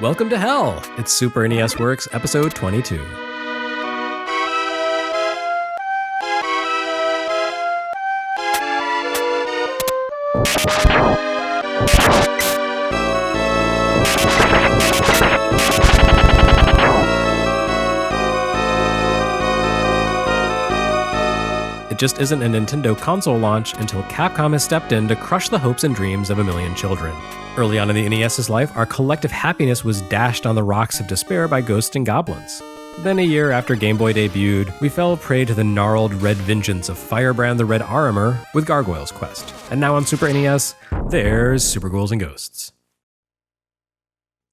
Welcome to Hell! It's Super NES Works episode 22. It just isn't a Nintendo console launch until Capcom has stepped in to crush the hopes and dreams of a million children. Early on in the NES's life, our collective happiness was dashed on the rocks of despair by Ghosts and Goblins. Then a year after Game Boy debuted, we fell prey to the gnarled red vengeance of Firebrand the Red Armor with Gargoyle's Quest. And now on Super NES, there's Super Ghouls and Ghosts.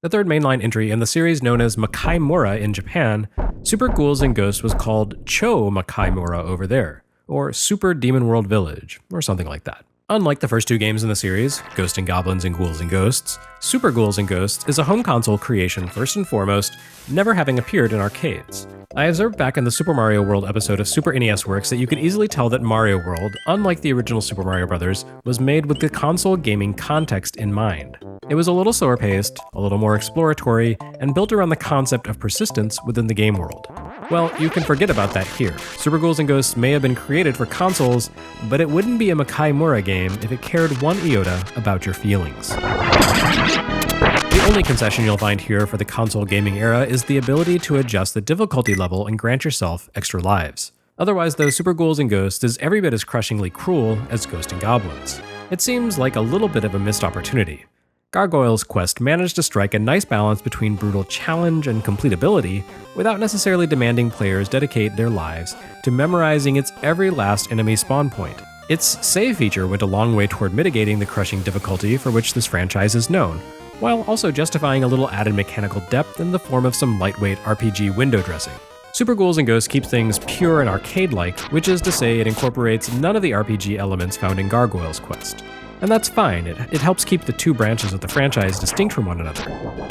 The third mainline entry in the series known as Makaimura in Japan, Super Ghouls and Ghosts was called Cho Makaimura over there, or Super Demon World Village, or something like that. Unlike the first two games in the series, Ghosts and Goblins and Ghouls and Ghosts, Super Ghouls and Ghosts is a home console creation first and foremost, never having appeared in arcades. I observed back in the Super Mario World episode of Super NES Works that you could easily tell that Mario World, unlike the original Super Mario Bros., was made with the console gaming context in mind. It was a little slower paced, a little more exploratory, and built around the concept of persistence within the game world. Well, you can forget about that here. Super Ghouls and Ghosts may have been created for consoles, but it wouldn't be a Makaimura game if it cared one iota about your feelings. The only concession you'll find here for the console gaming era is the ability to adjust the difficulty level and grant yourself extra lives. Otherwise, though, Super Ghouls and Ghosts is every bit as crushingly cruel as Ghosts and Goblins. It seems like a little bit of a missed opportunity. Gargoyle's Quest managed to strike a nice balance between brutal challenge and completability without necessarily demanding players dedicate their lives to memorizing its every last enemy spawn point. Its save feature went a long way toward mitigating the crushing difficulty for which this franchise is known, while also justifying a little added mechanical depth in the form of some lightweight RPG window dressing. Super Ghouls and Ghosts keeps things pure and arcade-like, which is to say it incorporates none of the RPG elements found in Gargoyle's Quest. And that's fine, it helps keep the two branches of the franchise distinct from one another.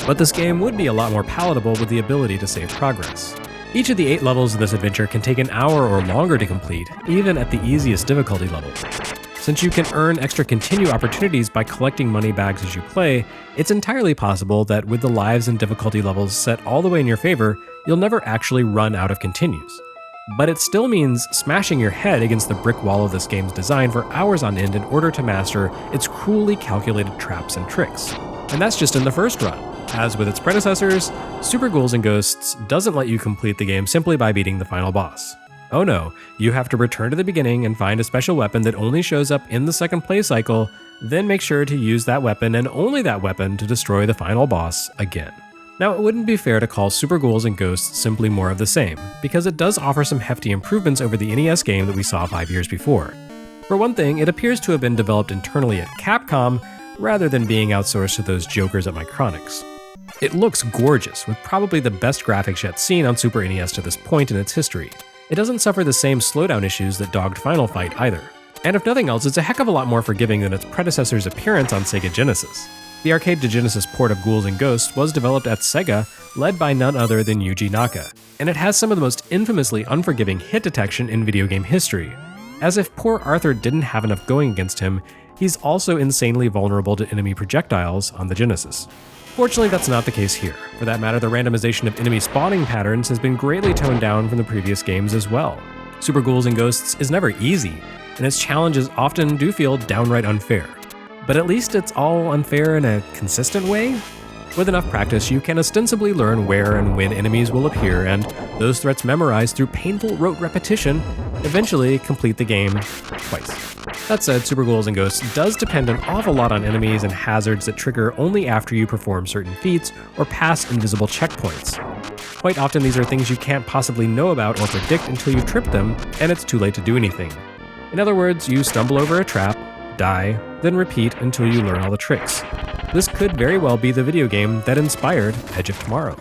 But this game would be a lot more palatable with the ability to save progress. Each of the 8 levels of this adventure can take an hour or longer to complete, even at the easiest difficulty levels. Since you can earn extra continue opportunities by collecting money bags as you play, it's entirely possible that with the lives and difficulty levels set all the way in your favor, you'll never actually run out of continues. But it still means smashing your head against the brick wall of this game's design for hours on end in order to master its cruelly calculated traps and tricks. And that's just in the first run. As with its predecessors, Super Ghouls and Ghosts doesn't let you complete the game simply by beating the final boss. Oh no, you have to return to the beginning and find a special weapon that only shows up in the second play cycle, then make sure to use that weapon and only that weapon to destroy the final boss again. Now, it wouldn't be fair to call Super Ghouls and Ghosts simply more of the same, because it does offer some hefty improvements over the NES game that we saw 5 years before. For one thing, it appears to have been developed internally at Capcom, rather than being outsourced to those jokers at Micronix. It looks gorgeous, with probably the best graphics yet seen on Super NES to this point in its history. It doesn't suffer the same slowdown issues that dogged Final Fight either. And if nothing else, it's a heck of a lot more forgiving than its predecessor's appearance on Sega Genesis. The arcade to Genesis port of Ghouls and Ghosts was developed at Sega, led by none other than Yuji Naka, and it has some of the most infamously unforgiving hit detection in video game history. As if poor Arthur didn't have enough going against him, he's also insanely vulnerable to enemy projectiles on the Genesis. Fortunately, that's not the case here. For that matter, the randomization of enemy spawning patterns has been greatly toned down from the previous games as well. Super Ghouls and Ghosts is never easy, and its challenges often do feel downright unfair. But at least it's all unfair in a consistent way. With enough practice, you can ostensibly learn where and when enemies will appear, and those threats memorized through painful rote repetition eventually complete the game twice. That said, Super Ghouls and Ghosts does depend an awful lot on enemies and hazards that trigger only after you perform certain feats or pass invisible checkpoints. Quite often these are things you can't possibly know about or predict until you've tripped them, and it's too late to do anything. In other words, you stumble over a trap, die, then repeat until you learn all the tricks. This could very well be the video game that inspired Edge of Tomorrow.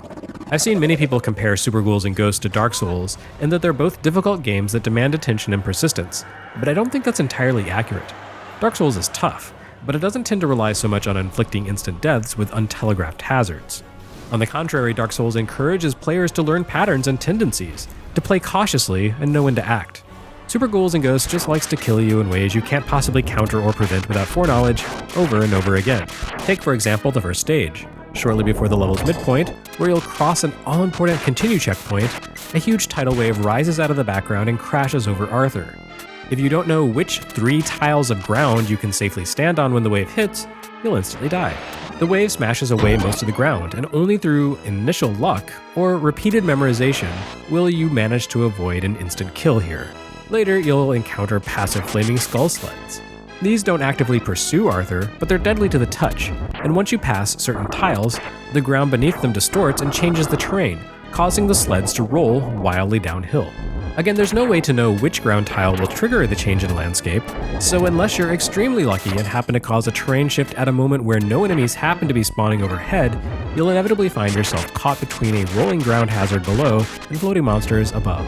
I've seen many people compare Super Ghouls and Ghosts to Dark Souls, and that they're both difficult games that demand attention and persistence, but I don't think that's entirely accurate. Dark Souls is tough, but it doesn't tend to rely so much on inflicting instant deaths with untelegraphed hazards. On the contrary, Dark Souls encourages players to learn patterns and tendencies, to play cautiously and know when to act. Super Ghouls and Ghosts just likes to kill you in ways you can't possibly counter or prevent without foreknowledge over and over again. Take, for example, the first stage. Shortly before the level's midpoint, where you'll cross an all-important continue checkpoint, a huge tidal wave rises out of the background and crashes over Arthur. If you don't know which 3 tiles of ground you can safely stand on when the wave hits, you'll instantly die. The wave smashes away most of the ground, and only through initial luck or repeated memorization will you manage to avoid an instant kill here. Later, you'll encounter passive flaming skull sleds. These don't actively pursue Arthur, but they're deadly to the touch, and once you pass certain tiles, the ground beneath them distorts and changes the terrain, causing the sleds to roll wildly downhill. Again, there's no way to know which ground tile will trigger the change in landscape, so unless you're extremely lucky and happen to cause a terrain shift at a moment where no enemies happen to be spawning overhead, you'll inevitably find yourself caught between a rolling ground hazard below and floating monsters above.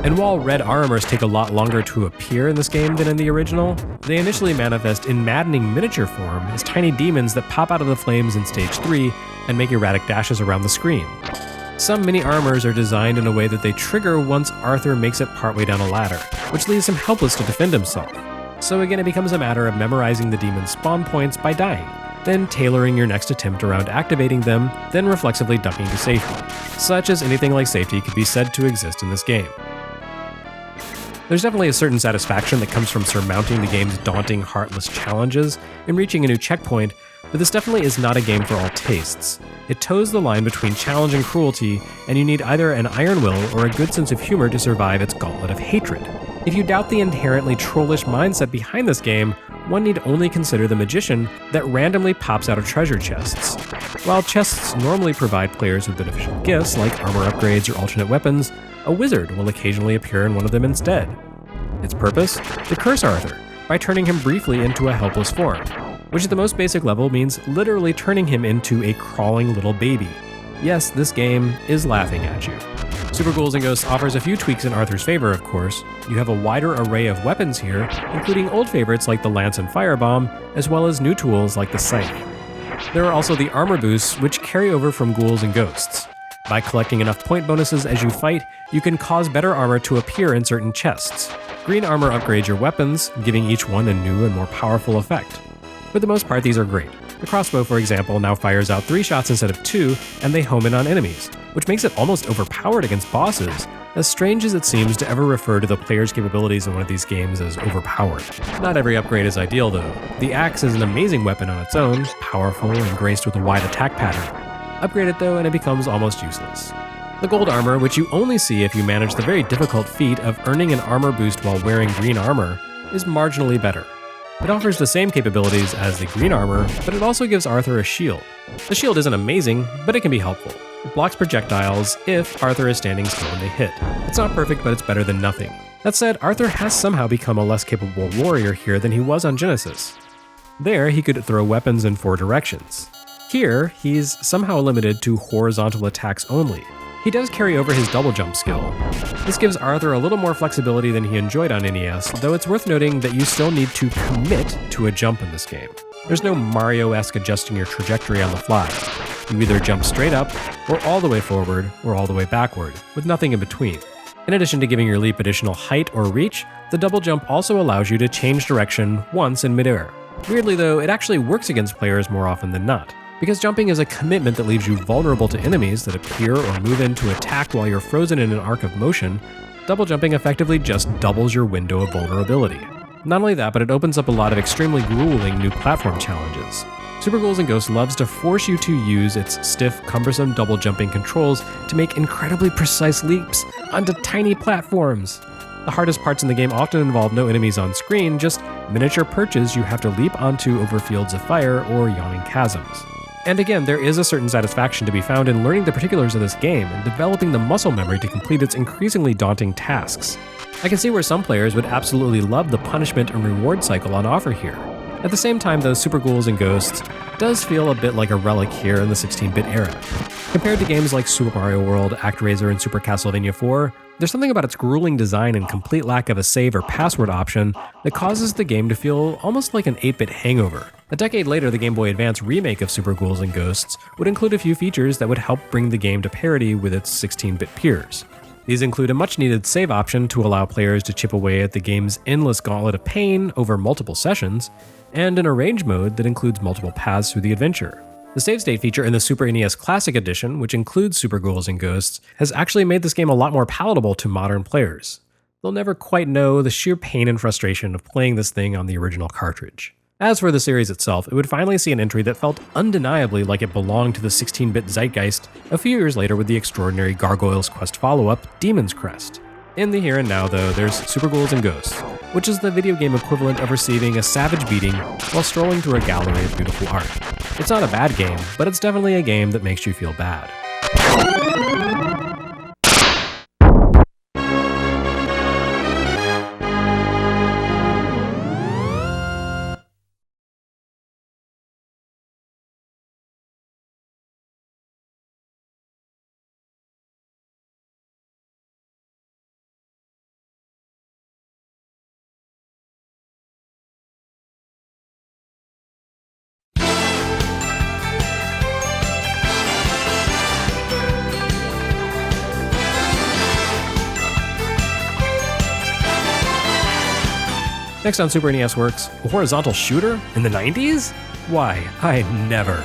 And while red armors take a lot longer to appear in this game than in the original, they initially manifest in maddening miniature form as tiny demons that pop out of the flames in Stage 3 and make erratic dashes around the screen. Some mini armors are designed in a way that they trigger once Arthur makes it partway down a ladder, which leaves him helpless to defend himself. So again, it becomes a matter of memorizing the demon's spawn points by dying, then tailoring your next attempt around activating them, then reflexively ducking to safety. Such as anything like safety could be said to exist in this game. There's definitely a certain satisfaction that comes from surmounting the game's daunting, heartless challenges and reaching a new checkpoint, but this definitely is not a game for all tastes. It toes the line between challenge and cruelty, and you need either an iron will or a good sense of humor to survive its gauntlet of hatred. If you doubt the inherently trollish mindset behind this game, one need only consider the magician that randomly pops out of treasure chests. While chests normally provide players with beneficial gifts like armor upgrades or alternate weapons, a wizard will occasionally appear in one of them instead. Its purpose? To curse Arthur, by turning him briefly into a helpless form, which at the most basic level means literally turning him into a crawling little baby. Yes, this game is laughing at you. Super Ghouls and Ghosts offers a few tweaks in Arthur's favor, of course. You have a wider array of weapons here, including old favorites like the Lance and Firebomb, as well as new tools like the Scythe. There are also the armor boosts, which carry over from Ghouls and Ghosts. By collecting enough point bonuses as you fight, you can cause better armor to appear in certain chests. Green armor upgrades your weapons, giving each one a new and more powerful effect. For the most part, these are great. The crossbow, for example, now fires out 3 shots instead of 2, and they home in on enemies, which makes it almost overpowered against bosses, as strange as it seems to ever refer to the player's capabilities in one of these games as overpowered. Not every upgrade is ideal, though. The axe is an amazing weapon on its own, powerful and graced with a wide attack pattern. Upgrade it, though, and it becomes almost useless. The gold armor, which you only see if you manage the very difficult feat of earning an armor boost while wearing green armor, is marginally better. It offers the same capabilities as the green armor, but it also gives Arthur a shield. The shield isn't amazing, but it can be helpful. It blocks projectiles if Arthur is standing still when they hit. It's not perfect, but it's better than nothing. That said, Arthur has somehow become a less capable warrior here than he was on Genesis. There, he could throw weapons in 4 directions. Here, he's somehow limited to horizontal attacks only. He does carry over his double jump skill. This gives Arthur a little more flexibility than he enjoyed on NES, though it's worth noting that you still need to commit to a jump in this game. There's no Mario-esque adjusting your trajectory on the fly. You either jump straight up, or all the way forward, or all the way backward, with nothing in between. In addition to giving your leap additional height or reach, the double jump also allows you to change direction once in midair. Weirdly though, it actually works against players more often than not. Because jumping is a commitment that leaves you vulnerable to enemies that appear or move in to attack while you're frozen in an arc of motion, double jumping effectively just doubles your window of vulnerability. Not only that, but it opens up a lot of extremely grueling new platform challenges. Super Ghouls and Ghosts loves to force you to use its stiff, cumbersome double jumping controls to make incredibly precise leaps onto tiny platforms. The hardest parts in the game often involve no enemies on screen, just miniature perches you have to leap onto over fields of fire or yawning chasms. And again, there is a certain satisfaction to be found in learning the particulars of this game and developing the muscle memory to complete its increasingly daunting tasks. I can see where some players would absolutely love the punishment and reward cycle on offer here. At the same time, though, Super Ghouls and Ghosts does feel a bit like a relic here in the 16-bit era. Compared to games like Super Mario World, ActRaiser, and Super Castlevania 4, there's something about its grueling design and complete lack of a save or password option that causes the game to feel almost like an 8-bit hangover. A decade later, the Game Boy Advance remake of Super Ghouls and Ghosts would include a few features that would help bring the game to parity with its 16-bit peers. These include a much-needed save option to allow players to chip away at the game's endless gauntlet of pain over multiple sessions, and an arrange mode that includes multiple paths through the adventure. The save state feature in the Super NES Classic Edition, which includes Super Ghouls and Ghosts, has actually made this game a lot more palatable to modern players. They'll never quite know the sheer pain and frustration of playing this thing on the original cartridge. As for the series itself, it would finally see an entry that felt undeniably like it belonged to the 16-bit zeitgeist a few years later with the extraordinary Gargoyles Quest follow-up, Demon's Crest. In the here and now, though, there's Super Ghouls and Ghosts, which is the video game equivalent of receiving a savage beating while strolling through a gallery of beautiful art. It's not a bad game, but it's definitely a game that makes you feel bad. Next on Super NES Works, a horizontal shooter in the 90s? Why, I never.